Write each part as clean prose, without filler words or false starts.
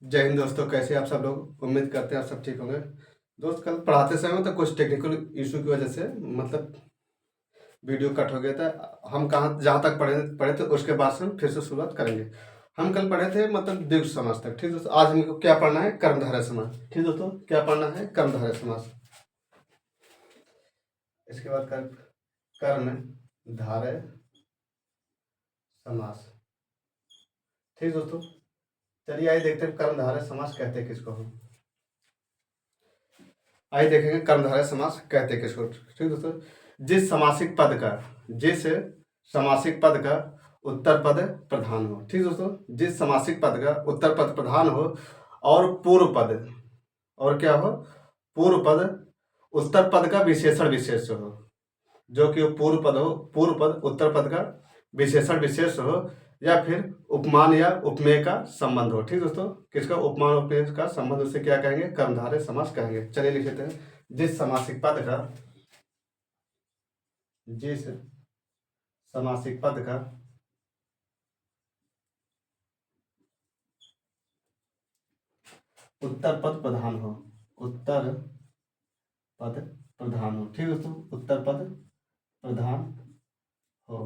जय हिंद दोस्तों, कैसे आप सब लोग। उम्मीद करते हैं आप सब ठीक होंगे। दोस्त, कल पढ़ाते समय तो कुछ टेक्निकल इशू की वजह से वीडियो कट हो गया था। हम कहाँ जहाँ तक पढ़े पढ़े थे उसके बाद से हम फिर से शुरुआत करेंगे। हम कल पढ़े थे द्विगु समास तक। ठीक दोस्तों, आज हमको क्या पढ़ना है? कर्मधारय समास। ठीक दोस्तों, क्या पढ़ना है? कर्मधारय समास। इसके बाद कर्मधारय समास। ठीक दोस्तों, चलिए आइए देखते हैं कर्मधारय समास कहते हैं किसको हम। आइए देखेंगे कर्मधारय समास कहते हैं किसको। ठीक दोस्तों, जिस समासिक पद का उत्तर पद प्रधान हो। ठीक दोस्तों, जिस समासिक पद का उत्तर पद प्रधान हो और पूर्व पद, और क्या हो? पूर्व पद उत्तर पद का विशेषण विशेष हो। जो कि पूर्व पद हो, पूर्व पद उत्तर पद का विशेषण विशेष हो, या फिर उपमान या उपमेय का संबंध हो। ठीक दोस्तों, किसका उपमान उपमेय का संबंध, उसे क्या कहेंगे? कर्मधारय समास कहेंगे। चलिए लिख लेते हैं। जिस समासिक पद का उत्तर पद प्रधान हो। उत्तर पद प्रधान हो। ठीक दोस्तों, उत्तर पद प्रधान हो।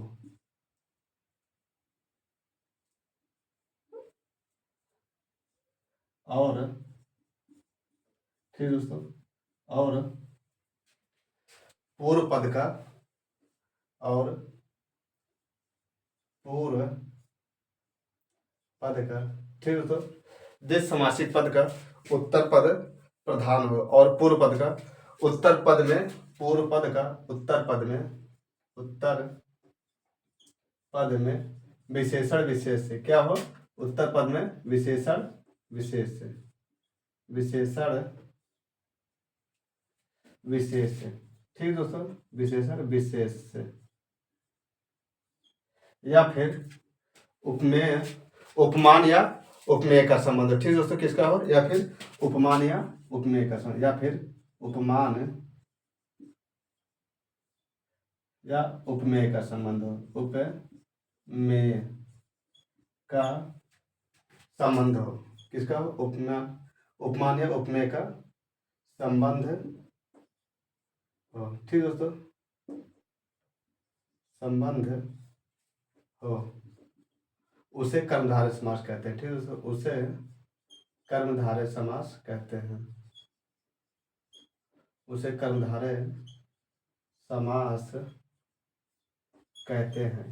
और ठीक दोस्तों, और पूर्व पद का और पूर्व पद का। ठीक दोस्तों, जिस समासिक पद का उत्तर पद प्रधान हो और पूर्व पद का उत्तर पद में, पूर्व पद का उत्तर पद में विशेषण विशेष से क्या हो? उत्तर पद में विशेषण विशेष से, विशेषण विशेष से। ठीक दोस्तों, विशेषण विशेष से, या फिर उपमेय, उपमान या उपमेय का संबंध। ठीक दोस्तों, किसका हो? या फिर उपमान या उपमेय का संबंध, या फिर उपमान या उपमेय का संबंध हो। उपमेय का संबंध हो। किसका हो? उपमान या उपमेय का संबंध हो। ठीक दोस्तों, संबंध हो, उसे कर्मधारय समास कहते हैं। ठीक दोस्तों, उसे कर्मधारय समास कहते हैं। उसे कर्मधारय समास कहते हैं।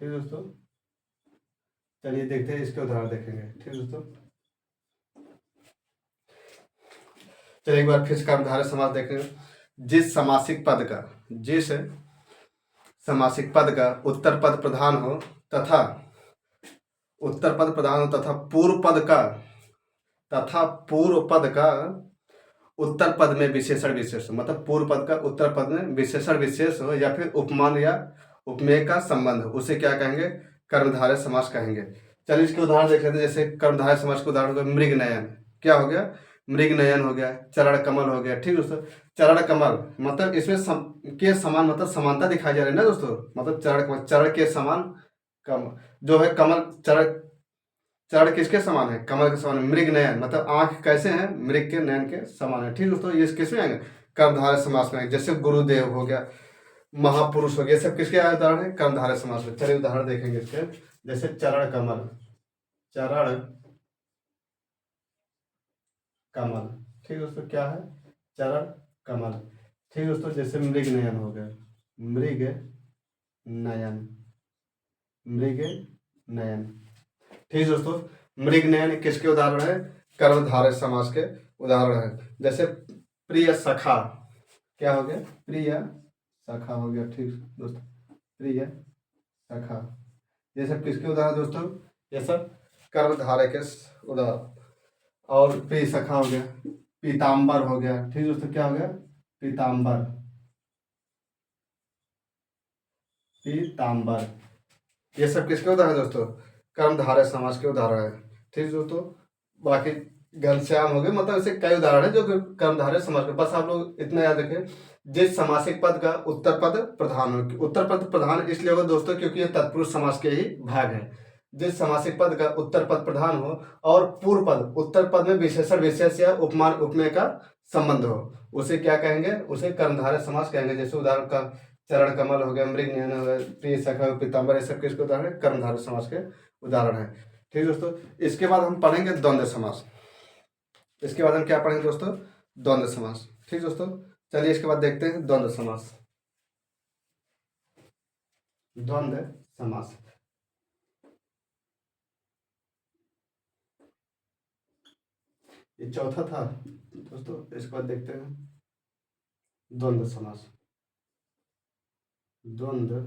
ठीक दोस्तों, चलिए देखते हैं, इसके उदाहरण देखेंगे। ठीक दोस्तों, चलिए एक बार फिर कर्मधारय समास देखेंगे। जिस समासिक पद का उत्तर पद प्रधान हो तथा पूर्व पद का उत्तर पद में विशेषण विशेष हो। मतलब पूर्व पद का उत्तर पद में विशेषण विशेष हो, या फिर उपमान या उपमेय का संबंध हो, उसे क्या कहेंगे? कर्मधारय समास कहेंगे। चलिए इसके उदाहरण देख लेते हैं। जैसे कर्मधारय समास के उदाहरण हो गया मृग नयन। क्या हो गया? मृग नयन हो गया। चरण कमल हो गया। ठीक दोस्तों, चरण कमल मतलब इसमें के समान, मतलब समानता दिखाई जा रही है ना दोस्तों। मतलब चरण के समान कम जो है कमल, चरण किसके समान है? कमल के समान है। मृग नयन मतलब आंख कैसे हैं? मृग के नयन के समान है। ठीक दोस्तों, ये किसमें आएंगे? कर्मधारय समास में आएंगे। जैसे गुरुदेव हो गया, महापुरुष हो गया, सब किसके उदाहरण है? कर्मधारय समास में। चलिए उदाहरण देखेंगे इसके। जैसे चरण कमल, चरण कमल। ठीक दोस्तों, क्या है? चरण कमल। ठीक दोस्तों, जैसे मृग नयन हो गया, मृग नयन, मृग नयन। ठीक दोस्तों, मृग नयन किसके उदाहरण है? कर्मधारय समास के उदाहरण है। जैसे प्रिय सखा, क्या हो गया? प्रिय सखा हो गया। ठीक दोस्तों, प्रिय सखा, ये सब किसके उदाहरण दोस्तों? ये सब कर्मधारय के उदाहरण। और प्रिय सखा हो गया, पीताम्बर हो गया। ठीक दोस्तों, क्या हो गया? पीताम्बर, पीताम्बर, ये सब किसके उदाहरण दोस्तों? कर्मधारय समास के उदाहरण है। ठीक दोस्तों, बाकी घनश्याम हो गए, मतलब ऐसे कई उदाहरण है जो कि कर्मधारय समास के। बस आप लोग इतना याद रखें, जिस समासिक पद का उत्तर पद प्रधान हो। उत्तर पद प्रधान इसलिए होगा दोस्तों क्योंकि ये तत्पुरुष समास के ही भाग है। जिस समासिक पद का उत्तर पद प्रधान हो और पूर्व पद उत्तर पद में विशेषण विशेष या उपमान उपमेय का संबंध हो, उसे क्या कहेंगे? उसे कर्मधारय समास कहेंगे। जैसे उदाहरण का चरण कमल हो गया, मृग नयन हो गया, प्रिय सखा पीताम्बर, ये सब किसके उदाहरण है? कर्मधारय समास के उदाहरण है। ठीक दोस्तों, इसके बाद हम पढ़ेंगे द्वंद्व समास। इसके बाद हम क्या पढ़ेंगे दोस्तों? द्वंद्व समास। ठीक दोस्तों, चलिए इसके बाद देखते हैं द्वंद्व समास। द्वंद्व समास, ये चौथा था दोस्तों। इसके बाद देखते हैं द्वंद्व समास। द्वंद्व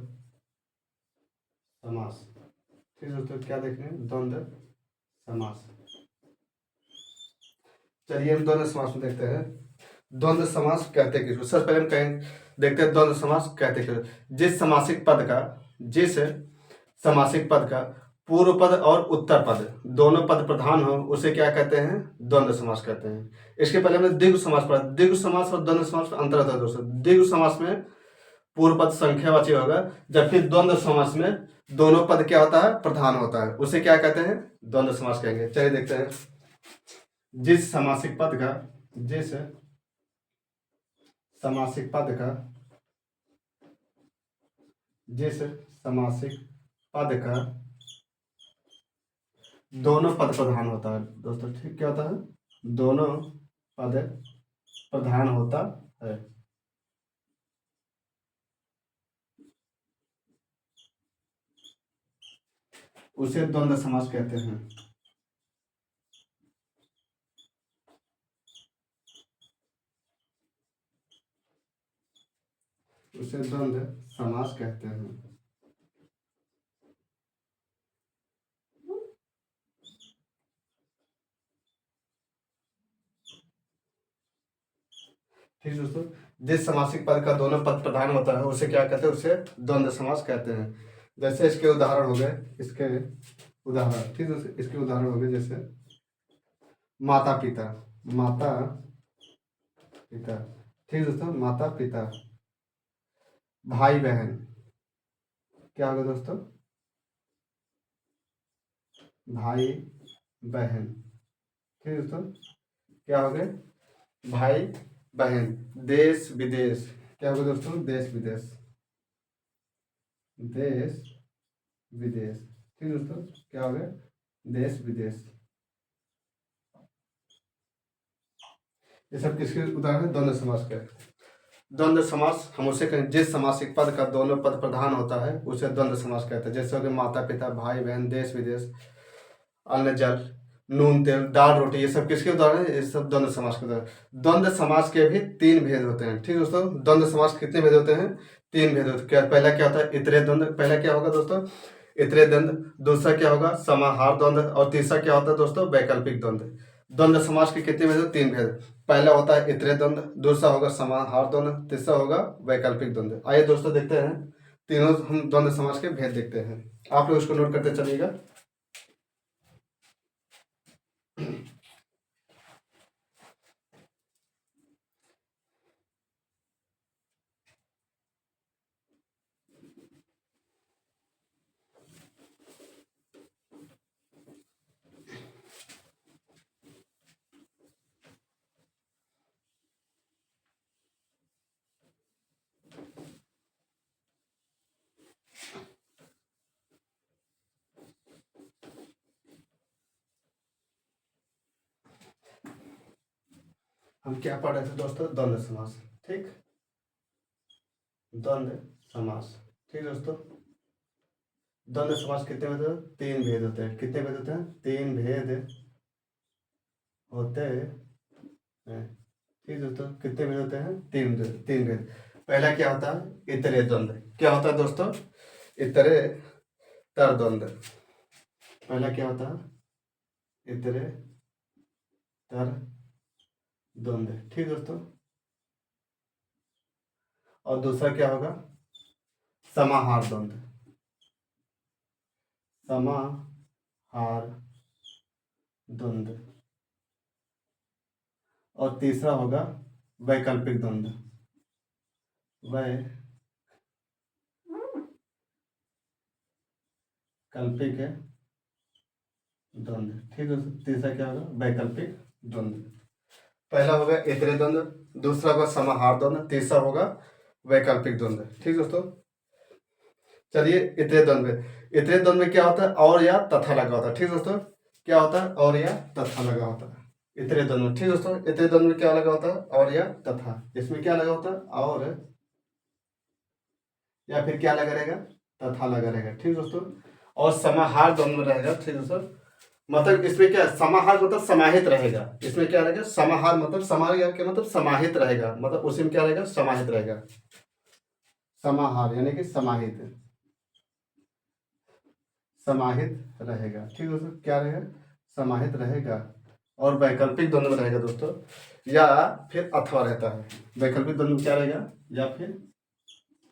समास, ठीक दोस्तों, क्या देख रहे हैं? द्वंद्व समास। चलिए हम द्वंद्व समास में देखते हैं द्वंद्व समास कहते किसको। सबसे पहले हम कहें देखते हैं द्वंद्व समास कहते किसको। जिस समासिक पद का पूर्व पद और उत्तर पद दोनों पद प्रधान हो, उसे क्या कहते हैं? द्वंद्व समास कहते हैं। इसके पहले हमने द्विगु समास पढ़ा। द्विगु समास और द्वंद्व समास में अंतर होता है दोस्तों। द्विगु समास में पूर्व पद संख्यावाची होगा, जबकि द्वंद्व समास में दोनों पद क्या होता है? प्रधान होता है। उसे क्या कहते हैं? द्वंद्व समास कहेंगे। चलिए देखते हैं जिस समासिक पद का जिस समासिक पद का जिस समासिक पद का दोनों पद प्रधान होता है दोस्तों। ठीक, क्या होता है? दोनों पद प्रधान होता है, उसे द्वंद्व समास कहते हैं। उसे द्वंद्व समास कहते हैं। ठीक है दोस्तों, जिस समासिक पद का दोनों पद प्रधान होता है उसे क्या कहते हैं? उसे द्वंद्व समास कहते हैं। जैसे इसके उदाहरण हो गए, इसके उदाहरण, ठीक है, इसके उदाहरण हो गए जैसे माता पिता। माता पिता, ठीक है दोस्तों, माता पिता। भाई बहन, क्या होगा दोस्तों? भाई बहन। ठीक है दोस्तों, क्या हो गए? भाई बहन। देश विदेश, क्या होगा दोस्तों? देश विदेश। देश विदेश, ठीक है दोस्तों, क्या हो गया? देश विदेश। ये सब किसके उदाहरण? द्वंद्व समास के। द्वंद्व समास हम उसे कहें जिस समासिक पद का दोनों पद प्रधान होता है उसे द्वंद्व समास कहते हैं। जैसे हो गए माता पिता, भाई बहन, देश विदेश, अन्न जल, नून तेल, दाल रोटी, ये सब किसके उदाहरण है? ये सब द्वंद्व समास के उदाहरण। द्वंद्व समास के भी तीन भेद होते हैं। ठीक दोस्तों, द्वंद्व समास कितने भेद होते हैं? तीन भेद होते हैं। क्या पहला क्या होता है? इतरे द्वंद्व। पहला क्या होगा दोस्तों? इतरे द्वंद्व। दूसरा क्या होगा? समाहार द्वंद्व। और तीसरा क्या होता है दोस्तों? वैकल्पिक द्वंद्व। द्वंद्व समास के कितने भेद? तीन भेद। पहला होता है इतरे द्वंद्व, दूसरा होगा समाहार द्वंद्व, तीसरा होगा वैकल्पिक द्वंद्व। आइए दोस्तों देखते हैं तीनों हम द्वंद्व समास के भेद देखते हैं। आप लोग इसको नोट करते चलिएगा। हम क्या पढ़ रहे थे दोस्तों? द्वंद्व समास। ठीक, द्वंद्व समास। ठीक दोस्तों, द्वंद्व समास कितने भेद होते हैं? तीन भेद होते हैं। कितने भेद होते हैं? तीन भेद होते हैं। ठीक दोस्तों, कितने भेद होते हैं? तीन भेद। पहला क्या होता है? इतरे द्वंद्व। क्या होता है दोस्तों? इतरे तर द्वंद्व। पहला क्या होता है? इतरे तर द्वंद्व। ठीक दोस्तों, और दूसरा क्या होगा? समाहार द्वंद्व। समाहार द्वंद्व। और तीसरा होगा वैकल्पिक द्वंद्व। वैकल्पिक द्वंद्व। ठीक है, तीसरा क्या होगा, वैकल्पिक द्वंद्व। पहला होगा इतरे द्वंद्व, दूसरा होगा समाहार द्वंद्व, तीसरा होगा वैकल्पिक द्वंद्व। ठीक दोस्तों, चलिए इतरे द्वंद्व में, इतरे द्वंद्व में क्या होता है, और या तथा लगा होता है। ठीक दोस्तों, क्या होता है, और या तथा लगा होता है इतरे द्वंद्व में। ठीक दोस्तों, इतरे द्वंद्व में क्या लगा होता है, और या तथा। इसमें क्या लगा होता है, और या फिर क्या लगा रहेगा, तथा लगा रहेगा। ठीक दोस्तों, और समाहार द्वंद्व में रहेगा। ठीक दोस्तों, मतलब इसमें क्या है, समाहार मतलब समाहित रहेगा। इसमें क्या रहेगा, समाहार मतलब समाहार क्या मतलब समाहित रहेगा, मतलब उसी में क्या रहेगा, समाहित रहेगा। समाहार यानी कि समाहित, समाहित रहेगा। ठीक दोस्तों, क्या रहेगा, समाहित रहेगा। और वैकल्पिक द्वंद्व में रहेगा दोस्तों, या फिर अथवा रहता है। वैकल्पिक द्वंद्व में क्या रहेगा, या फिर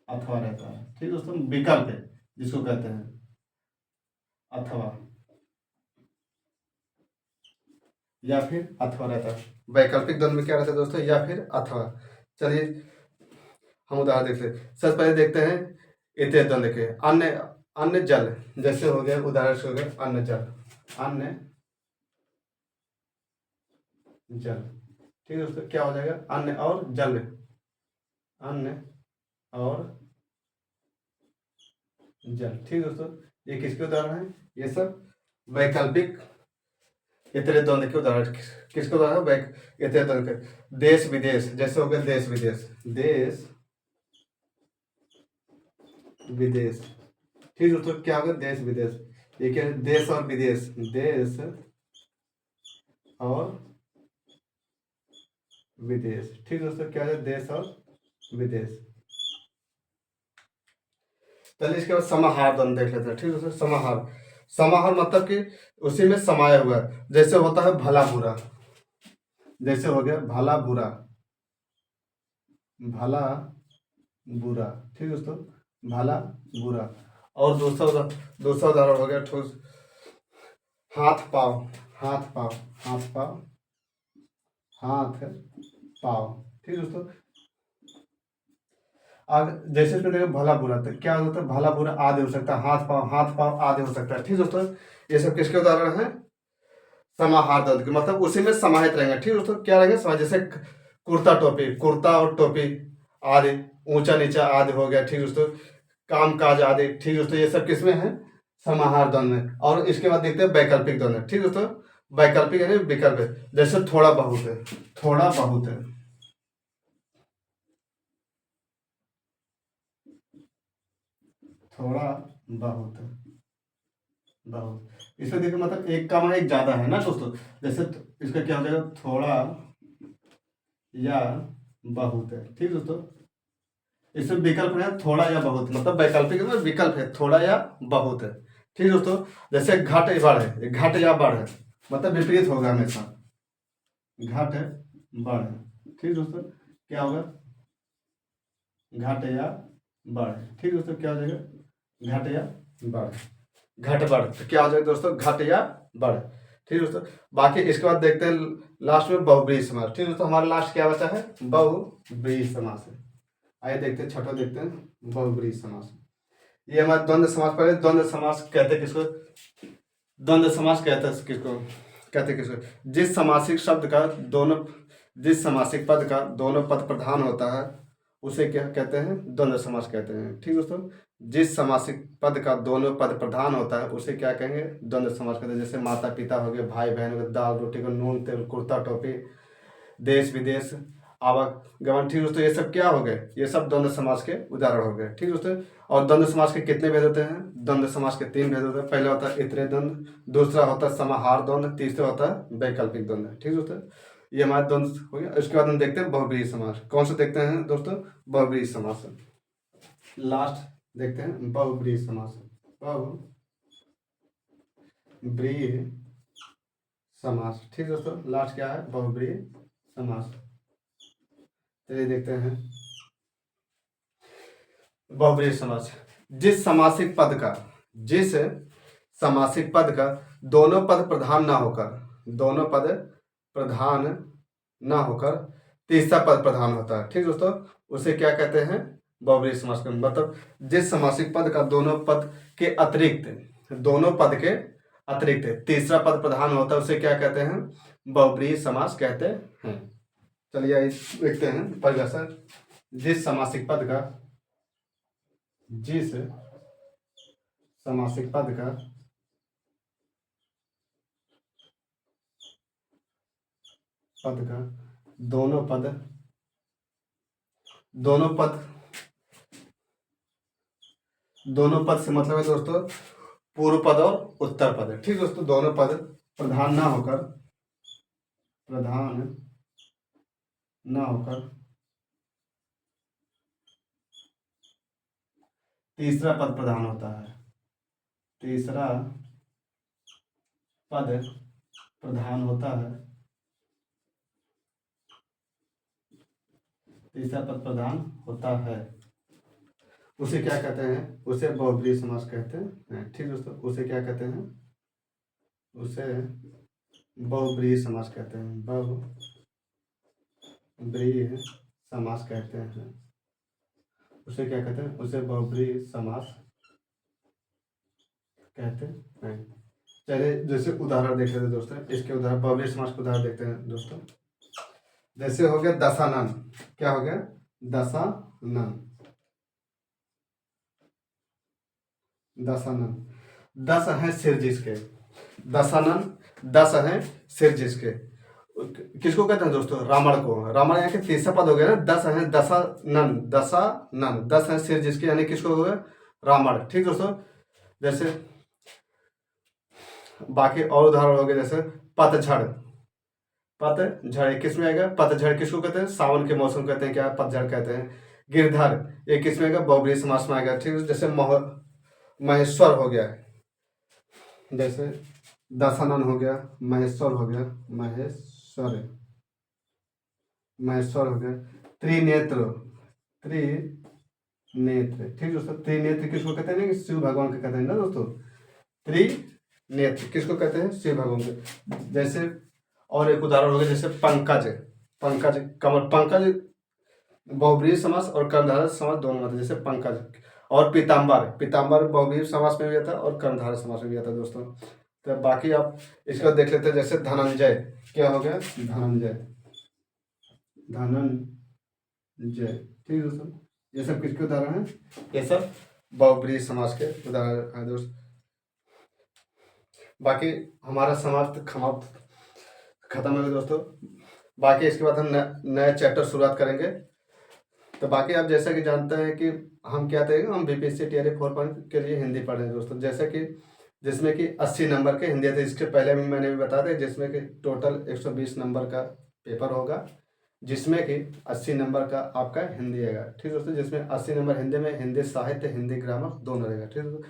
अथवा रहता है। ठीक दोस्तों, विकल्प है जिसको कहते हैं अथवा, या फिर अथवा रहता है। वैकल्पिक द्वंद्व में क्या रहता है दोस्तों, या फिर अथवा। चलिए हम उदाहरण देखते हैं। सबसे पहले देखते हैं इतरे द्वंद्व के। अन्य, अन्य जल, जैसे हो गया उदाहरण से हो गया अन्य जल, अन्य जल। ठीक है दोस्तों, क्या हो जाएगा, अन्य और जल, अन्य और जल। ठीक दोस्तों, ये किसके उदाहरण है, ये सब वैकल्पिक इतरे द्वंद्व के उदाहरण। किसके उदाहरण, इतरे द्वंद्व के। देश विदेश, जैसे हो गया देश विदेश, देश विदेश। ठीक दोस्तों, क्या होगा, देश विदेश। ये क्या है, देश और विदेश, देश और विदेश। ठीक दोस्तों, क्या है, देश और विदेश। चलिए इसके बाद समाहार द्वंद्व देख लेते हैं। ठीक दोस्तों, समाहार, समाहार मतलब कि उसी में समाया हुआ है। जैसे होता है भला बुरा, जैसे हो गया भला बुरा, भला बुरा। ठीक दोस्तों, भला बुरा। और दूसरा उदाहरण हो गया ठोस, हाथ पाव, हाथ पाव, हाथ पाव, हाथ पाव। ठीक दोस्तों, अब जैसे इसमें देखो भला बुरा, तो क्या होता है, भला बुरा आदि हो सकता है, हाथ पाव आदि हो सकता है। ठीक दोस्तों, ये सब किसके उदाहरण है, समाहार द्वंद्व के, मतलब उसी में समाहित रहेंगे। ठीक दोस्तों, क्या रहेंगे समाहित, जैसे कुर्ता टोपी, कुर्ता और टोपी आदि, ऊंचा नीचा आदि हो गया। ठीक दोस्तों, काम काज आदि। ठीक दोस्तों, ये सब किसमें है, समाहार द्वंद्व में। और इसके बाद देखते हैं वैकल्पिक द्वंद्व। ठीक दोस्तों, वैकल्पिक यानी विकल्प है। जैसे थोड़ा बहुत है, थोड़ा बहुत है, थोड़ा बहुत है, बहुत। इसमें देखिए मतलब एक कम है एक ज्यादा है ना दोस्तों। जैसे इसका क्या हो जाएगा, थोड़ा या बहुत है। ठीक दोस्तों, इसमें विकल्प है थोड़ा या बहुत, मतलब वैकल्पिक में विकल्प है थोड़ा या बहुत है। ठीक दोस्तों, जैसे घट या बढ़ है, घट या बढ़ है, मतलब विपरीत होगा हमेशा, घट बढ़ है। ठीक दोस्तों, क्या होगा, घट या बढ़। ठीक दोस्तों, क्या हो जाएगा, घट या बढ़, घट बढ़। तो क्या हो जाएगा दोस्तों, घट या बढ़। ठीक दोस्तों, बाकी इसके बाद देखते हैं लास्ट में बहुब्रीहि समास। ठीक दोस्तों, हमारा लास्ट क्या बचा है, बहुब्रीहि समास है। आइए देखते हैं, छठा देखते हैं बहुब्रीहि समास। ये हमारा द्वंद्व समास पर है। द्वंद्व समास कहते हैं किसको, द्वंद्व समास कहते हैं किसको, कहते हैं किसको, जिस समासिक शब्द का दोनों, जिस समासिक पद का दोनों पद प्रधान होता है उसे क्या कहते हैं, द्वंद्व समास कहते हैं। ठीक दोस्तों, जिस समासिक पद का दोनों पद प्रधान होता है उसे क्या कहेंगे, द्वंद्व समास कहते हैं। जैसे माता पिता हो गए, भाई बहन हो गए, दाल रोटी को, नून तेल, कुर्ता टोपी, देश विदेश, आवागमन। ठीक दोस्तों, ये सब क्या हो गए, ये सब द्वंद्व समास के उदाहरण हो गए। ठीक दोस्तों, और द्वंद्व समास के कितने भेद होते हैं, द्वंद्व समास के 3 भेद होते हैं। पहला होता है इतरे द्वंद्व, दूसरा होता है समाहार द्वंद्व, तीसरा होता है वैकल्पिक द्वंद्व। ठीक दोस्तों, ये हमारा द्वंद्व हो गया। उसके बाद हम देखते हैं बहुब्रीहि समास। कौन सा देखते हैं दोस्तों, बहुब्रीहि समास। लास्ट देखते हैं बहुब्रीहि समास, बहुब्रीहि समास। ठीक दोस्तों, लास्ट क्या है, बहुब्रीहि समास। चलिए देखते हैं बहुब्रीहि समास। जिस समासिक पद का, जिस समासिक पद का दोनों पद प्रधान ना होकर, दोनों पद प्रधान ना होकर तीसरा पद प्रधान होता है। ठीक दोस्तों, उसे क्या कहते हैं, बहुब्रीहि समास। मतलब जिस समासिक पद का दोनों पद के अतिरिक्त, दोनों पद के अतिरिक्त तीसरा पद प्रधान होता है उसे क्या कहते हैं? बहुब्रीहि समास कहते हैं। चलिए आइए देखते हैं परिभाषा। जिस समासिक पद का दोनों पद से मतलब है दोस्तों पूर्व पद और उत्तर पद है। ठीक दोस्तों, दोनों पद प्रधान ना होकर तीसरा पद प्रधान होता है। तीसरा पद प्रधान होता है। उसे क्या कहते हैं? उसे बहुब्रीहि समास कहते हैं। ठीक दोस्तों, उसे क्या कहते हैं? उसे बहुब्रीहि समास कहते हैं। बहुब्रीहि समास कहते हैं। उसे क्या कहते हैं? उसे बहुब्रीहि समास कहते हैं। चलिए जैसे उदाहरण देख लेते हैं दोस्तों, इसके उदाहरण बहुब्रीहि समास के उदाहरण देखते हैं दोस्तों। जैसे हो गया दशानन। क्या हो गया? दशानन। दस है सिर जिसके। दशानन 10 है सिर जिसके। किसको कहते हैं दोस्तों? रावण को। रावण यहाँ के तीसरा पद हो गया ना, 10 है दशानन। 10 है सिर जिसके, यानी किसको हो गया? रावण। ठीक दोस्तों, जैसे बाकी और उदाहरण हो गए जैसे पतझड़। किस में आएगा? पतझड़ किसको कहते हैं? सावन के मौसम कहते हैं। क्या? पतझड़ कहते हैं। गिरधर ये किस में आएगा? बहुब्रीहि समास में आएगा। ठीक है, जैसे महेश्वर हो गया, जैसे दशानन हो गया, महेश्वर हो गया। त्रिनेत्र। ठीक दोस्तों, त्रिनेत्र किसको कहते हैं? शिव भगवान को कहते हैं ना दोस्तों। त्रिनेत्र किसको कहते हैं? शिव भगवान को। जैसे और एक उदाहरण हो गया जैसे पंकज। कमल। पंकज बहुब्रीहि समास और कर्मधारय समास दोनों में आता है। जैसे पंकज। और पीताम्बर बहुब्रीहि समास में भी आता है और कर्मधारय समास में भी आता है दोस्तों। तो बाकी आप इसका देख लेते हैं। जैसे धनंजय। क्या हो गया? धनंजय। ठीक दोस्तों, ये सब किसके उदाहरण हैं? ये सब बहुब्रीहि समास के उदाहरण हैं दोस्त। बाकी हमारा समाप्त खत्म हो गया दोस्तों। बाकी इसके बाद हम नया चैप्टर शुरुआत करेंगे। तो बाकी आप जैसा कि जानते हैं कि हम क्या करेंगे, हम बीपीएससी टीआरई 4 के लिए हिंदी पढ़ रहे हैं दोस्तों। जैसे कि जिसमें कि 80 नंबर के हिंदी थे। इसके पहले भी मैंने भी बता दिया, जिसमें कि टोटल 120 नंबर का पेपर होगा, जिसमें कि 80 नंबर का आपका हिंदी आएगा। ठीक दोस्तों, जिसमें 80 नंबर हिंदी में हिंदी साहित्य, हिंदी ग्रामर दोनों रहेगा। ठीक दोस्तों,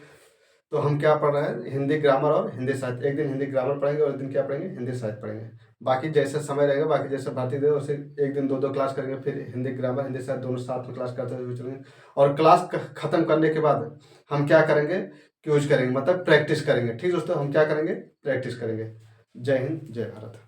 तो हम क्या पढ़ रहे हैं? हिंदी ग्रामर और हिंदी साहित्य। एक दिन हिंदी ग्रामर पढ़ेंगे और एक दिन क्या पढ़ेंगे? हिंदी साहित्य पढ़ेंगे। बाकी जैसे समय रहेगा, बाकी जैसे भर्ती दे उसे एक दिन 2 क्लास करेंगे, फिर हिंदी ग्रामर हिंदी साहित्य दोनों साथ में क्लास करते हुए चलेंगे। और क्लास खत्म करने के बाद हम क्या करेंगे? क्यूज करेंगे, मतलब प्रैक्टिस करेंगे। ठीक दोस्तों, हम क्या करेंगे? प्रैक्टिस करेंगे। जय हिंद, जय भारत।